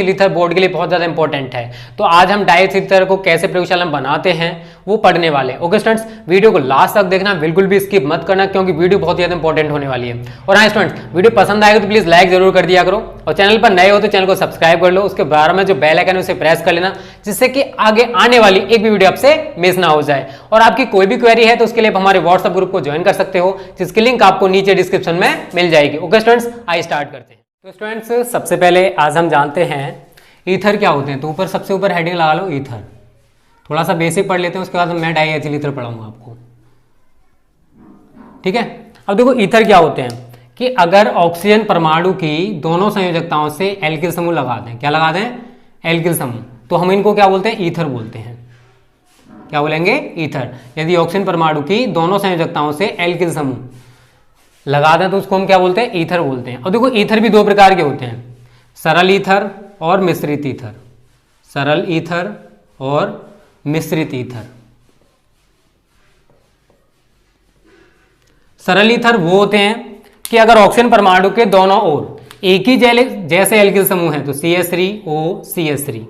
Ether board के लिए बहुत ज़्यादा इंपॉर्टेंट है। तो आज हम डाइएथिल ईथर को कैसे प्रयोगशाला में बनाते हैं वो पढ़ने वाले। ओके स्टूडेंट्स, वीडियो को लास्ट तक देखना, बिल्कुल भी स्किप मत करना क्योंकि वीडियो बहुत ज़्यादा इंपॉर्टेंट होने वाली है। और हाँ स्टूडेंट्स, वीडियो पसंद आएगा तो प्लीज़ लाइक जरूर कर दिया करो और चैनल पर नए हो तो चैनल को सब्सक्राइब कर लो। उसके बारे में जो बेल आइकन है उसे प्रेस कर लेना जिससे कि आगे आने वाली एक भी वीडियो आपसे मिस ना हो जाए। और आपकी कोई भी क्वेरी है तो उसके लिए आप हमारे व्हाट्सएप ग्रुप को ज्वाइन कर सकते हो जिसकी लिंक आपको नीचे डिस्क्रिप्शन में मिल जाएगी। ओके स्टूडेंट्स, आइए स्टार्ट करते हैं। तो स्टूडेंट्स, सबसे पहले आज हम जानते हैं ईथर क्या होते हैं। तो ऊपर सबसे ऊपर हेडिंग लगा लो ईथर। थोड़ा सा बेसिक पढ़ लेते हैं, उसके बाद मैं डाइएथिल ईथर पढ़ाऊंगा आपको। ठीक है, अब देखो ईथर क्या होते हैं कि अगर ऑक्सीजन परमाणु की दोनों संयोजकताओं से एल्किल समूह लगा दें, क्या लगा दें, एल्किल समूह, तो हम इनको क्या बोलते हैं, ईथर बोलते हैं। क्या बोलेंगे, ईथर। यदि ऑक्सीजन परमाणु की दोनों संयोजकताओं से एल्किल समूह लगा दें तो उसको हम क्या बोलते हैं, ईथर बोलते हैं। और देखो ईथर भी दो प्रकार के होते हैं, सरल ईथर और मिश्रित ईथर। सरल ईथर और मिश्रित ईथर। सरल ईथर वो होते हैं कि अगर ऑक्सीजन परमाणु के दोनों ओर एक ही जैसे एल्किल समूह है तो CH3OCH3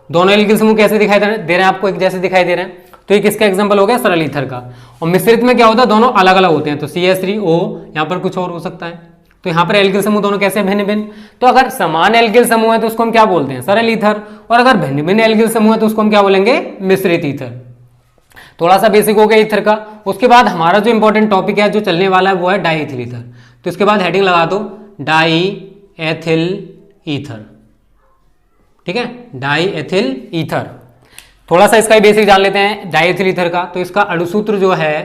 दोनों एल्किल समूह कैसे दिखाई दे रहे हैं आपको, एक जैसे दिखाई दे रहे हैं। तो ये किसका एग्जांपल हो गया, सरल ईथर का। और मिश्रित में क्या होता है, दोनों अलग अलग होते हैं। तो CH3O यहां पर कुछ और हो सकता है। तो यहाँ पर एल्किल समूह दोनों कैसे भिन्न भिन्न। तो अगर समान एल्किल समूह है तो उसको हम क्या बोलते हैं, सरल ईथर। और अगर भिन्न भिन्न एल्किल समूह है तो उसको हम क्या बोलेंगे, मिश्रित ईथर। थोड़ा सा बेसिक हो गया ईथर का। उसके बाद हमारा जो इंपॉर्टेंट टॉपिक है जो चलने वाला है वो है डाइएथिल ईथर। तो इसके बाद हेडिंग लगा दो डाइएथिल ईथर। ठीक है, डाइएथिल ईथर। थोड़ा सा इसका ही बेसिक जान लेते हैं डाइएथिल ईथर का। तो इसका अणुसूत्र जो है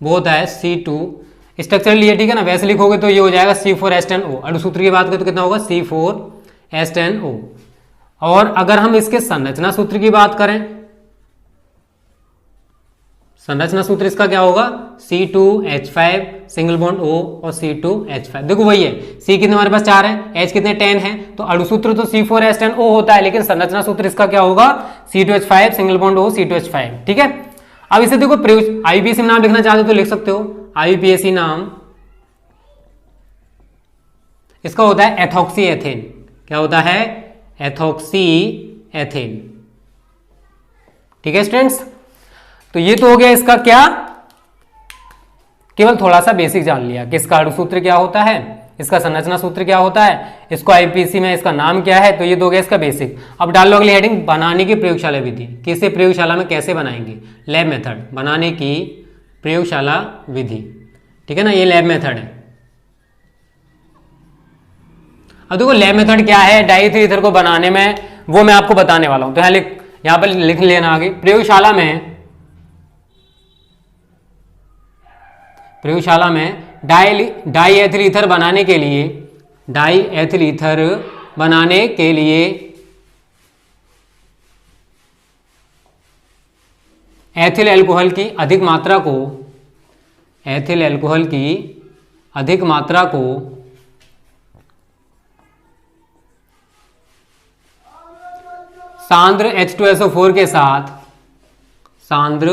वो होता है C2। स्ट्रक्चर लिए, ठीक है ना, वैसे लिखोगे तो ये हो जाएगा C4H10O। अणुसूत्र की बात करें तो कितना होगा, C4H10O। और अगर हम इसके संरचना सूत्र की बात करें, संरचना सूत्र इसका क्या होगा, C2H5 सिंगल बॉन्ड O और C2H5। देखो वही है, C कितने हमारे पास 4 है, H कितने 10 है। तो अणुसूत्र तो C4H10O होता है लेकिन संरचना सूत्र इसका क्या होगा, C2H5 single bond O C2H5। ठीक है, अब इसे देखो IUPAC नाम लिखना चाहते हो तो लिख सकते हो। IUPAC नाम इसका होता है एथॉक्सी एथेन। क्या होता है, एथॉक्सी एथेन। ठीक है स्टूडेंट्स, तो ये तो हो गया इसका क्या, केवल थोड़ा सा बेसिक जान लिया कि इसका अणुसूत्र क्या होता है, इसका संरचना सूत्र क्या होता है, इसको IUPAC में इसका नाम क्या है। तो ये तो हो गया इसका बेसिक। अब डाल लो अगली हेडिंग, बनाने की प्रयोगशाला विधि। किसे प्रयोगशाला में कैसे बनाएंगे, लैब मेथड, बनाने की प्रयोगशाला विधि। ठीक है ना, ये लैब मेथड है। अब देखो लैब मेथड क्या है डाइएथिल ईथर को बनाने में, वो मैं आपको बताने वाला हूं। तो यहां पर लिख लेना आगे, प्रयोगशाला में डाइएथिल ईथर बनाने के लिए, डाइएथिल ईथर बनाने के लिए एथिल अल्कोहल की अधिक मात्रा को, एथिल अल्कोहल की अधिक मात्रा को सांद्र H2SO4 के साथ, सांद्र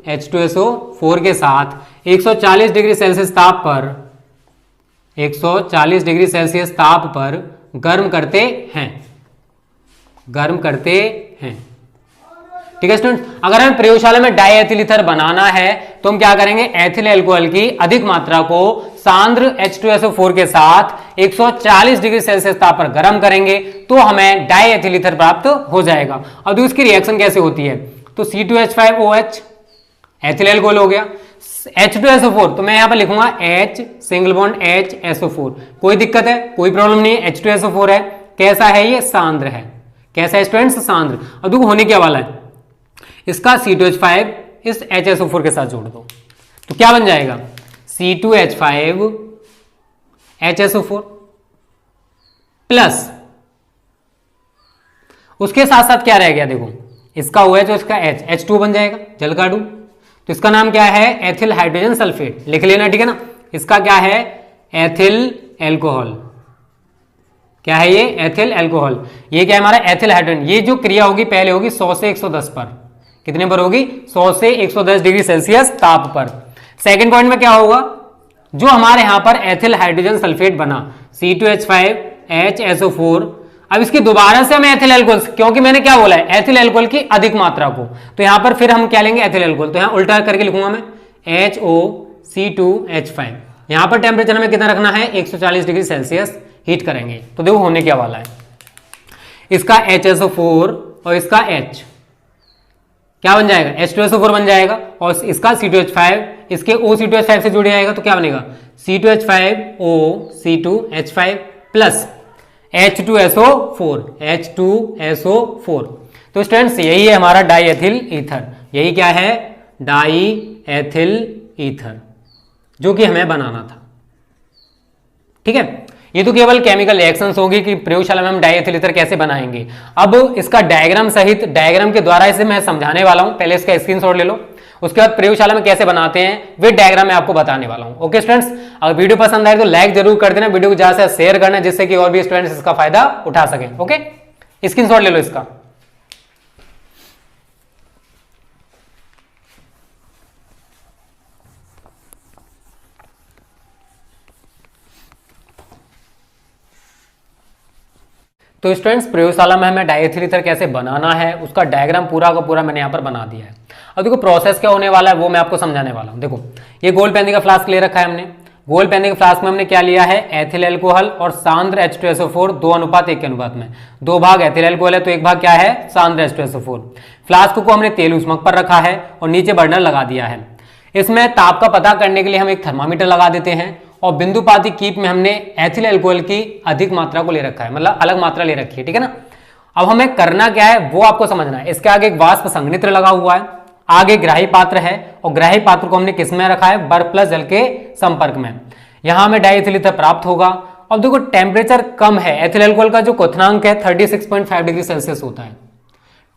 H2SO4 के साथ 140 डिग्री सेल्सियस ताप पर, 140 डिग्री सेल्सियस ताप पर गर्म करते हैं, गर्म करते हैं। ठीक है स्टूडेंट, अगर हमें प्रयोगशाला में डाइएथिल ईथर बनाना है तो हम क्या करेंगे, एथिल अल्कोहल की अधिक मात्रा को सांद्र H2SO4 के साथ 140 डिग्री सेल्सियस ताप पर गर्म करेंगे तो हमें डाइएथिल ईथर प्राप्त हो जाएगा। अब देखो इसकी रिएक्शन कैसे होती है। तो C2H5OH एथिल अल्कोहल हो गया, H2SO4 तो मैं यहां पर लिखूंगा H सिंगल बॉन्ड HSO4। कोई दिक्कत है, कोई प्रॉब्लम नहीं है। H2SO4 है, कैसा है ये, सांद्र है। कैसा है स्टूडेंट्स, सांद्र। अब देखो होने क्या वाला है, इसका C2H5 इस HSO4 के साथ जोड़ दो तो क्या बन जाएगा, C2H5 HSO4 प्लस उसके साथ साथ क्या रह गया, देखो इसका OH और इसका H, H2 बन जाएगा, जल का अणु। तो इसका नाम क्या है, एथिल हाइड्रोजन सल्फेट, लिख लेना। ठीक है ना, इसका क्या है, एथिल अल्कोहल। क्या है ये, एथिल अल्कोहल। ये क्या है हमारा, एथिल हाइड्रोजन। ये जो क्रिया होगी पहले होगी 100 से 110 पर, कितने पर होगी, 100 से 110 डिग्री सेल्सियस ताप पर। सेकंड पॉइंट में क्या होगा, जो हमारे यहां पर एथिल हाइड्रोजन सल्फेट बना C2H5 HSO4। अब इसकी दोबारा से हमें एथिल एल्कोहल, क्योंकि मैंने क्या बोला है, एथिल एल्कोहल की अधिक मात्रा को, तो यहां पर फिर हम क्या लेंगे, एथिल एल्कोहल। तो यहां उल्टा करके लिखूंगा मैं HOC2H5। यहां पर टेम्परेचर हमें कितना रखना है, 140 डिग्री सेल्सियस हीट करेंगे। तो देखो होने क्या वाला है, इसका HSO4 और इसका H क्या बन जाएगा, H2SO4 बन जाएगा, और इसका C2H5 इसके OC2H5 से जुड़ जाएगा, तो क्या बनेगा C2H5OC2H5 प्लस H2SO4। तो स्टूडेंट्स यही है हमारा डाई एथिल ईथर। यही क्या है, डाई एथिल ईथर, जो कि हमें बनाना था। ठीक है, ये तो केवल केमिकल रिएक्शंस होगी कि प्रयोगशाला में हम डाई एथिल ईथर कैसे बनाएंगे। अब इसका डायग्राम सहित, डायग्राम के द्वारा इसे मैं समझाने वाला हूं। पहले इसका स्क्रीनशॉट ले लो, उसके बाद प्रयोगशाला में कैसे बनाते हैं वे डायग्राम मैं आपको बताने वाला हूं। ओके स्टूडेंट्स, अगर वीडियो पसंद आए तो लाइक जरूर कर देना, वीडियो को ज्यादा से शेयर करना, जिससे कि और भी स्टूडेंट्स इसका फायदा उठा सकें। ओके, स्क्रीनशॉट ले लो इसका। तो स्टूडेंट्स प्रयोगशाला में हमें डाई एथिल ईथर कैसे बनाना है उसका डायग्राम पूरा का पूरा मैंने यहाँ पर बना दिया है। अब देखो प्रोसेस क्या होने वाला है वो मैं आपको समझाने वाला हूँ। देखो ये गोल्ड पेंदी का फ्लास्क ले रखा है हमने। गोल्ड पेंदी के फ्लास्क में हमने क्या लिया है, एथिल एल्कोहल और सांद्र H2SO4 2:1 के अनुपात में। 2 भाग एथिल एल्कोहल है तो 1 भाग क्या है, सांद्र H2SO4। फ्लास्क को हमने तेल उष्मक पर रखा है और नीचे बर्नर लगा दिया है। इसमें ताप का पता करने के लिए हम एक थर्मामीटर लगा देते हैं और बिंदुपाती कीप में हमने एथिल एल्कोहल की अधिक मात्रा को ले रखा है, मतलब अलग मात्रा ले रखी है। ठीक है ना। अब हमें करना क्या है वो आपको समझना है। इसके आगे एक वाष्प संघनित्र लगा हुआ है, आगे ग्राही पात्र है और ग्राही पात्र को हमने किस में रखा है, बर्फ प्लस जल के संपर्क में। यहां हमें डाई एथिल ईथर प्राप्त होगा। अब देखो टेम्परेचर कम है, एथिल एल्कोहल का जो क्वथनांक है 36.5 डिग्री सेल्सियस होता है।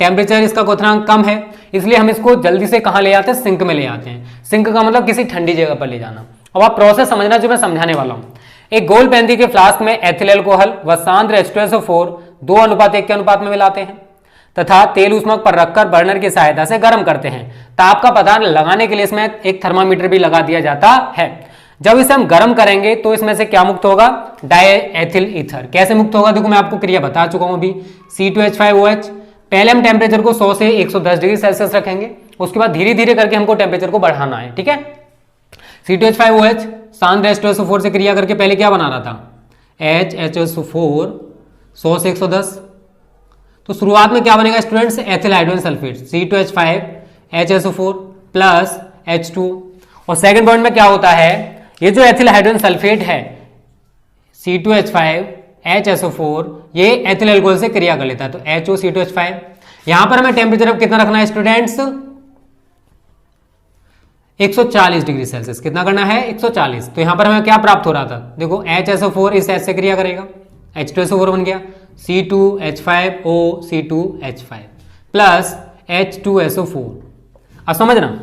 टेम्परेचर इसका क्वथनांक कम है, इसलिए हम इसको जल्दी से कहां ले आते हैं, सिंक में ले आते हैं। सिंक का मतलब किसी ठंडी जगह पर ले जाना। अब आप प्रोसेस समझना जो मैं समझाने वाला हूं। एक गोल पेंदी के फ्लास्क में एथिल एल्कोहल व सांद्र H2SO4 2:1 के अनुपात में मिलाते हैं तथा तेल उष्मक पर रखकर बर्नर की सहायता से गर्म करते हैं। ताप का पता लगाने के लिए इसमें एक थर्मामीटर भी लगा दिया जाता है। जब इसे हम गर्म करेंगे तो इसमें से क्या मुक्त होगा, डाई एथिल ईथर। कैसे मुक्त होगा, देखो मैं आपको क्रिया बता चुका हूं अभी। C2H5OH, पहले हम टेम्परेचर को 100 से 110 डिग्री सेल्सियस रखेंगे, उसके बाद धीरे धीरे करके हमको टेम्परेचर को बढ़ाना है। ठीक है। C2H5OH सांद्र H2SO4 से क्रिया करके पहले क्या बना रहा था, HHSO4 100 से 110। तो शुरुआत में क्या बनेगा students, ethyl hydrogen sulphate C2H5HSO4 plus H2। और सेकंड पॉइंट में क्या होता है, ये जो एथिल हाइड्रोजन सल्फेट है C2H5HSO4 ये एथिल एल्कोहल से क्रिया कर लेता है, तो HOC2H5। यहां पर हमें टेम्परेचर अब कितना रखना है स्टूडेंट्स, 140 डिग्री सेल्सियस। कितना करना है, 140। तो यहां पर हमें क्या प्राप्त हो रहा था, देखो HSO4 इस H से क्रिया करेगा, H2SO4 बन गया C2H5OC2H5 प्लस H2SO4। अब समझना,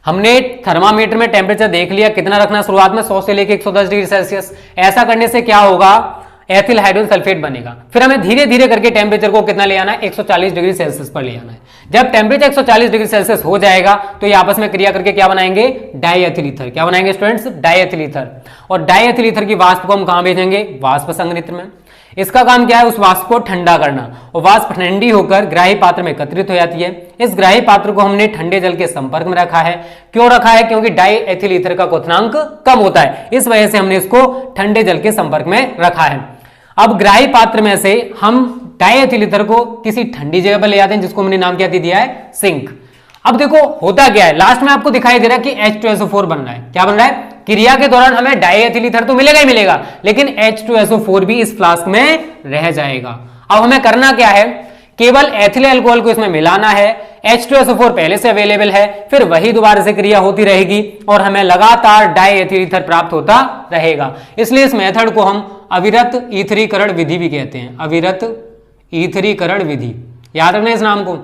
हमने थर्मामीटर में टेम्परेचर देख लिया कितना रखना, शुरुआत में 100 से लेकर 110 डिग्री सेल्सियस। ऐसा करने से क्या होगा, एथिल हाइड्रोजन सल्फेट बनेगा। फिर हमें धीरे धीरे करके टेम्परेचर को कितना ले आना है, 140 डिग्री सेल्सियस पर ले आना है। जब टेम्परेचर 140 डिग्री सेल्सियस हो जाएगा तो ये आपस में क्रिया करके क्या बनाएंगे, डाई एथिल ईथर। क्या बनाएंगे स्टूडेंट्स, डाई एथिल ईथर। और डाई एथिल ईथर की वाष्प को हम कहां भेजेंगे, वाष्प संघनित्र में। इसका काम क्या है, उस वाष्प को ठंडा करना, और वाष्प ठंडी होकर ग्राही पात्र में एकत्रित हो जाती है। इस ग्राही पात्र को हमने ठंडे जल के संपर्क में रखा है। क्यों रखा है, क्योंकि डाई एथिल ईथर का क्वथनांक कम होता है, इस वजह से हमने इसको ठंडे जल के संपर्क में रखा है। अब ग्राही पात्र में से हम डाई एथिल ईथर को किसी ठंडी जगह पर ले जाते हैं, जिसको हमने नाम क्या दे दिया है, सिंक। अब देखो होता क्या है, लास्ट में आपको दिखाई दे रहा है कि H2SO4 बन रहा है। क्या बन रहा है, क्रिया के दौरान हमें डाई एथिल ईथर तो मिलेगा ही मिलेगा, लेकिन H2SO4 भी इस फ्लास्क में रह जाएगा। अब हमें करना क्या है, केवल एथिल अल्कोहल को इसमें मिलाना है। H2SO4 पहले से अवेलेबल है, फिर वही दोबारा से क्रिया होती रहेगी और हमें लगातार डाई एथिल ईथर प्राप्त होता रहेगा। इसलिए इस मेथड को हम अविरत ईथरीकरण विधि भी कहते हैं, अविरत ईथरीकरण विधि। याद रखना इस नाम को।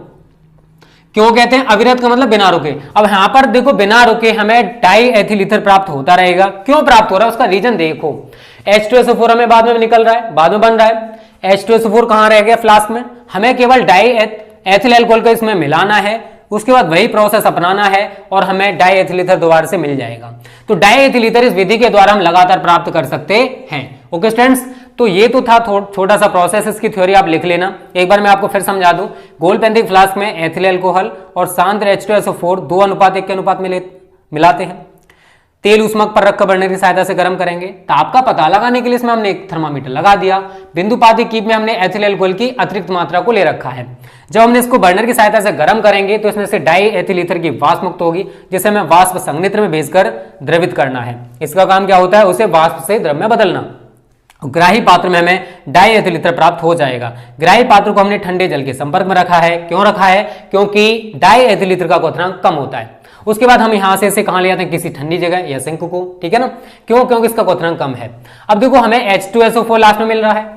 क्यों कहते हैं अविरत का मतलब बिना रुके। अब यहां पर देखो बिना रुके हमें डाई एथिल ईथर प्राप्त होता रहेगा। क्यों प्राप्त हो रहा है उसका रीजन देखो, H2SO4 हमें बाद में निकल रहा है, बाद में बन रहा है। H2SO4 कहां रह गया, फ्लास्क में। हमें केवल डाई एथिल अल्कोहल को इसमें मिलाना है, उसके बाद वही प्रोसेस अपनाना है और हमें डाई एथिल ईथर दोबारा से मिल जाएगा। तो डाई एथिल ईथर इस विधि के द्वारा हम लगातार प्राप्त कर सकते हैं। ओके स्टूडेंट्स, तो ये तो था छोटा सा प्रोसेस, इसकी थ्योरी आप लिख लेना। एक बार मैं आपको फिर समझा दूं। गोल्ड पेंथिक फ्लास्क में एथिल अल्कोहल और शांत H2SO4 2:1 के अनुपात में मिलाते हैं। तेल ऊष्मक पर रखकर बर्नर की सहायता से गर्म करेंगे। ताप का पता लगाने के लिए इसमें हमने एक थर्मामीटर लगा दिया। बिंदुपाती कीप में हमने एथिल अल्कोहल की अतिरिक्त मात्रा को ले रखा है। जब हमने इसको बर्नर की सहायता से गर्म करेंगे तो इसमें से डाई एथिल ईथर की वाष्प मुक्त होगी, जिसे हमें वाष्प संघनित्र में भेजकर द्रवित करना है। इसका काम क्या होता है? उसे वाष्प से द्रव में बदलना। ग्राही पात्र में हमें डाई एथिल ईथर प्राप्त हो जाएगा। ग्राही पात्र को हमने ठंडे जल के संपर्क में रखा है। क्यों रखा है? क्योंकि डाई एथिल ईथर का क्वथनांक कम होता है। उसके बाद हम यहां से इसे कहां ले जाते हैं? किसी ठंडी जगह या सिंक को, ठीक है ना। क्यों? क्योंकि इसका क्वथनांक कम है। अब देखो हमें H2SO4 लास्ट में मिल रहा है।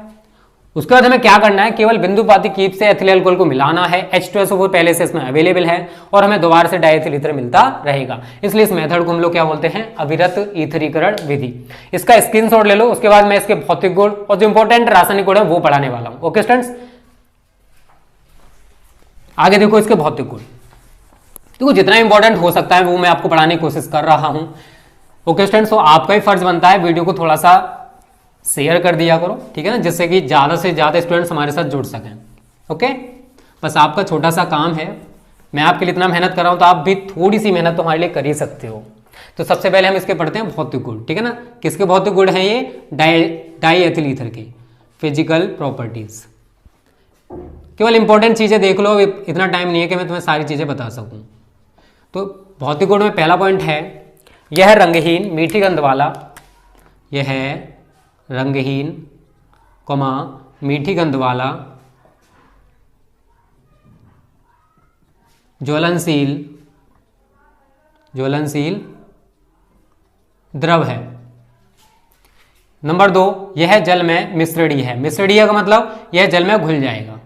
उसके बाद हमें क्या करना है? केवल बिंदुपाती कीप से एथिल अल्कोहल को मिलाना है। H2SO4 पहले से इसमें अवेलेबल है और हमें दोबारा से डायएथिल ईथर मिलता रहेगा। इसलिए इस मेथड को हम लोग क्या बोलते हैं? अविरत ईथरीकरण विधि। इसका स्क्रीनशॉट ले लो। उसके बाद मैं इसके भौतिक गुण और जो इंपॉर्टेंट रासायनिक गुण है वो पढ़ाने वाला हूं। ओके स्टूडेंट्स, आगे देखो इसके भौतिक गुण। देखो जितना इंपॉर्टेंट हो सकता है वो मैं आपको पढ़ाने की कोशिश कर रहा हूं। ओके स्टूडेंट्स, तो आपका ही फर्ज बनता है वीडियो को थोड़ा सा शेयर कर दिया करो, ठीक है ना, जिससे कि ज़्यादा से ज़्यादा स्टूडेंट्स हमारे साथ जुड़ सकें। ओके, बस आपका छोटा सा काम है। मैं आपके लिए इतना मेहनत कर रहा हूँ तो आप भी थोड़ी सी मेहनत तो हमारे लिए कर ही सकते हो। तो सबसे पहले हम इसके पढ़ते हैं भौतिक गुण, ठीक है ना। किसके भौतिक गुण हैं ये? डाई एथिल ईथर के फिजिकल प्रॉपर्टीज। केवल इंपॉर्टेंट चीज़ें देख लो, इतना टाइम नहीं है कि मैं तुम्हें सारी चीज़ें बता सकूँ। तो भौतिक गुण में पहला पॉइंट है, यह रंगहीन मीठी गंध वाला, यह है रंगहीन कोमा मीठी गंध वाला ज्वलनशील द्रव है। नंबर 2, यह जल में मिश्रणीय है। मिश्रणीय का मतलब यह जल में घुल जाएगा,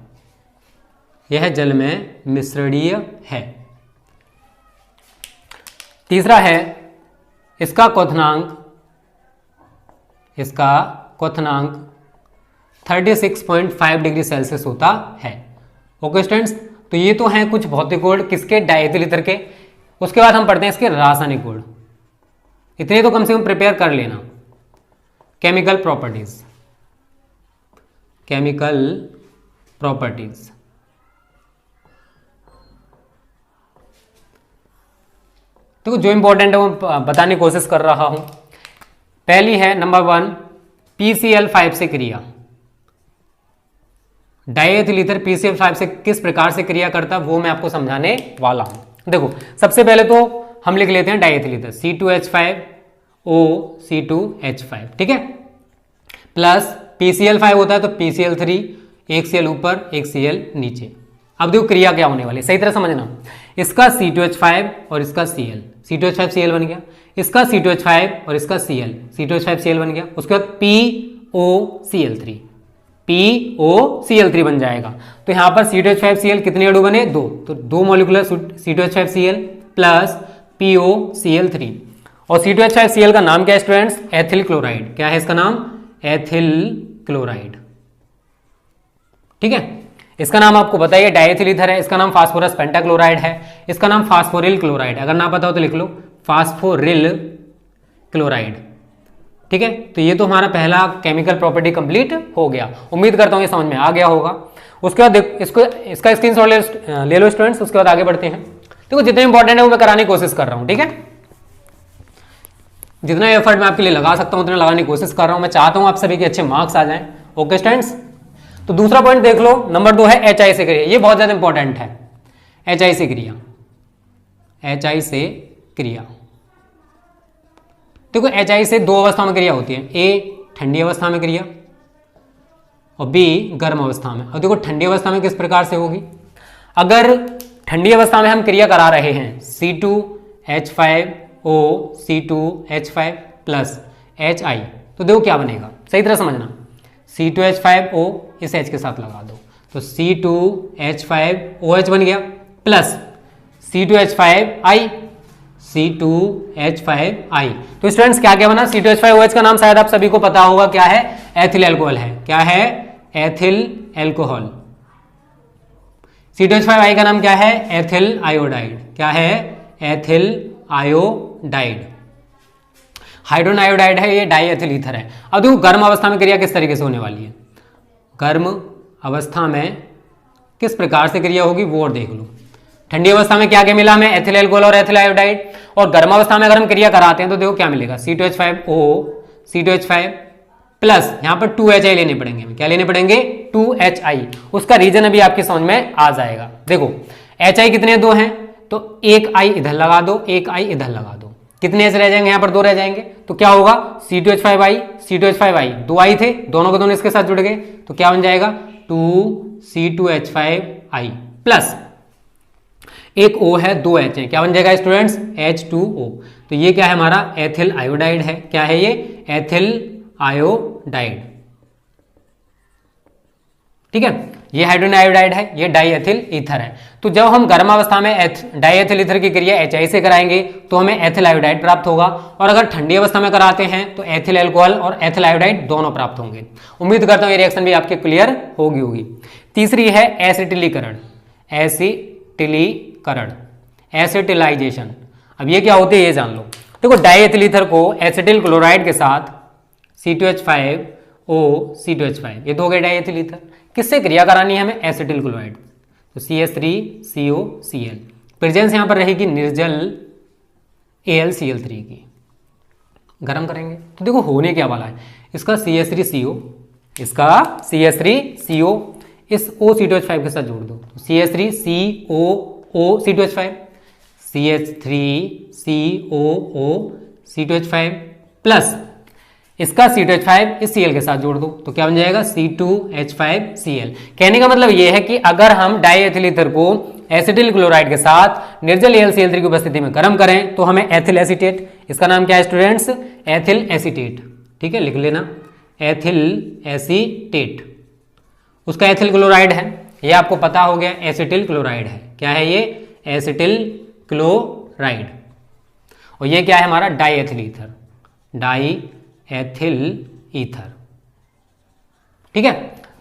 यह जल में मिश्रणीय है। तीसरा है, इसका क्वथनांक 36.5 डिग्री सेल्सियस होता है। ओके स्टूडेंट्स, तो ये तो हैं कुछ भौतिक गुण किसके? डायएथिल ईथर के। उसके बाद हम पढ़ते हैं इसके रासायनिक गुण। इतने तो कम से कम प्रिपेयर कर लेना। Chemical properties. तो जो इंपॉर्टेंट है वो बताने की कोशिश कर रहा हूं। पहली है नंबर 1, PCl5 से क्रिया। डायएथिल ईथर PCl5 से किस प्रकार से क्रिया करता है वो मैं आपको समझाने वाला हूं। देखो सबसे पहले तो हम लिख लेते हैं डायएथिल ईथर C2H5O C2H5, ठीक है, प्लस PCl5 होता है तो PCl3, एक Cl ऊपर एक Cl नीचे। अब देखो क्रिया क्या होने वाली, सही तरह समझना। इसका C2H5 और इसका Cl, C2H5 Cl बन गया। इसका C2H5 और इसका Cl, C2H5 Cl बन गया। उसके बाद POCl3 बन जाएगा। तो यहां पर C2H5 Cl कितने अणु बने? 2। तो 2 molecular C2H5 Cl plus POCl3। और C2H5 Cl का नाम क्या है स्टूडेंट्स? Ethyl chloride. क्या है इसका नाम? एथिल क्लोराइड, ठीक है। इसका नाम आपको बताइए, डायएथिल ईथर है, इसका नाम फास्फोरस पेंटाक्लोराइड है, इसका नाम फास्फोरिल क्लोराइड। अगर ना पता हो तो लिख लो फास्फोरिल क्लोराइड, ठीक है। तो ये तो हमारा पहला केमिकल प्रॉपर्टी कंप्लीट हो गया। उम्मीद करता हूं ये समझ में आ गया होगा। उसके बाद इसका स्क्रीनशॉट ले लो स्टूडेंट्स। उसके बाद आगे बढ़ते हैं। देखो जितने इंपॉर्टेंट है वो मैं कराने की कोशिश कर रहा हूं, ठीक है। जितना एफर्ट मैं आपके लिए लगा सकता हूं उतना लगाने की कोशिश कर रहा हूं। मैं चाहता हूं आप सभी के अच्छे मार्क्स आ जाएं। ओके स्टूडेंट्स, तो दूसरा पॉइंट देख लो, नंबर 2 है HI से क्रिया। ये बहुत ज्यादा इंपॉर्टेंट है, HI से क्रिया। देखो HI से 2 अवस्था में क्रिया होती है, A ठंडी अवस्था में क्रिया और B गर्म अवस्था में। और देखो ठंडी अवस्था में किस प्रकार से होगी? अगर ठंडी अवस्था में हम क्रिया करा रहे हैं C2H5O C2H5 प्लस HI, तो देखो क्या बनेगा, सही तरह समझना। C2H5O इस H के साथ लगा दो तो C2H5OH बन गया प्लस C2H5I। तो स्टूडेंट्स क्या क्या बना? C2H5OH का नाम शायद आप सभी को पता होगा, क्या है? एथिल अल्कोहल है। क्या है? Ethyl alcohol. C2H5I का नाम क्या है? Ethyl iodide. क्या है? Ethyl iodide. हाइड्रोजन आयोडाइड है, ये डाईएथिल ईथर है। अब देखो गर्म अवस्था में क्रिया किस तरीके से होने वाली है, गर्म अवस्था में किस प्रकार से क्रिया होगी वो और देख लो। ठंडी अवस्था में क्या क्या मिला हमें, एथिल एल्कोहल और एथिल आयोडाइड, और गर्म अवस्था में अगर हम क्रिया कराते हैं तो देखो क्या मिलेगा, C2H5O C2H5 प्लस यहाँ पर 2HI लेने पड़ेंगे हमें, क्या लेने पड़ेंगे 2HI। उसका रीजन अभी आपकी समझ में आ जाएगा। देखो HI कितने, 2 हैं, तो एक I इधर लगा दो, एक I इधर लगा दो, कितने H रह जाएंगे, यहाँ पर 2 रह जाएंगे, तो क्या होगा C2H5I C2H5I, 2 I थे, दोनों के दोनों इसके साथ जुड़ गए, तो क्या बन जाएगा 2C2H5I प्लस एक O है, 2 H है, क्या बन जाएगा स्टूडेंट्स H2O। तो ये क्या है हमारा एथिल आयोडाइड है, क्या है ये एथिल आयोडाइड, ठीक है, ये हाइड्रोजन आयोडाइड है, ये डाईएथिल ईथर है। तो जब हम गर्म अवस्था में डाईएथिल ईथर की क्रिया HI से कराएंगे तो हमें एथिल आयोडाइड प्राप्त होगा, और अगर ठंडी अवस्था में कराते हैं तो एथिल एल्कोहल और एथिल आयोडाइड दोनों प्राप्त होंगे। उम्मीद करता हूं ये रिएक्शन भी आपके क्लियर होगी। तीसरी है एसिटिलीकरण, एसिटिलीकरण, एसिटिलाइजेशन। अब ये क्या होती है ये जान लो। देखो डाईएथिल ईथर को एसिटिल क्लोराइड के साथ C2H5O C2H5, ये तो हो गए डाईएथिल ईथर। किससे क्रिया करानी है हमें, एसिटिल क्लोराइड, तो CH3COCl, प्रेजेंस यहां पर रहेगी निर्जल AlCl3 की, गर्म करेंगे तो देखो होने क्या वाला है, इसका CH3CO, इसका CH3CO इस OC2H5 के साथ जोड़ दो, तो CH3COO C2H5, CH3COO C2H5 plus इसका C2H5 इस Cl के साथ जोड़ दो, तो क्या बन जाएगा C2H5Cl। कहने का मतलब यह है कि अगर हम डाईएथिल ईथर को एसिटिल क्लोराइड के साथ निर्जल AlCl3 की उपस्थिति में गर्म करें तो हमें एथिल एसीटेट, इसका नाम क्या है स्टूडेंट्स एथिल एसीटेट, ठीक है लिख लेना एथिल एसीटेट, उसका एथिल क्लोराइड है, ये आपको पता हो गया एसिटिल क्लोराइड है, क्या है ये एसिटिल क्लोराइड, और ये क्या है हमारा डाईएथिल ईथर, डाईएथिल ईथर, ठीक है।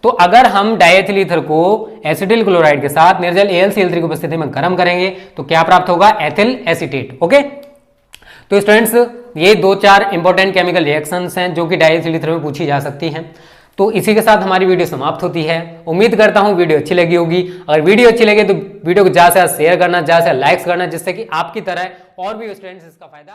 तो अगर हम डाईएथिल ईथर को एसिटिल क्लोराइड के साथ निर्जल AlCl3 की उपस्थिति में गर्म करेंगे तो क्या प्राप्त होगा एथिल एसीटेट, ओके। तो स्टूडेंट्स ये 2-4 इंपॉर्टेंट केमिकल रिएक्शंस हैं जो कि डाईएथिल ईथर में पूछी जा सकती हैं। तो इसी के साथ हमारी वीडियो समाप्त होती है। उम्मीद करता हूं वीडियो अच्छी लगी होगी। अगर वीडियो अच्छी लगे तो वीडियो को ज़्यादा से ज़्यादा शेयर करना, ज़्यादा से लाइक्स करना, जिससे कि आपकी तरह और भी स्टूडेंट्स इसका फायदा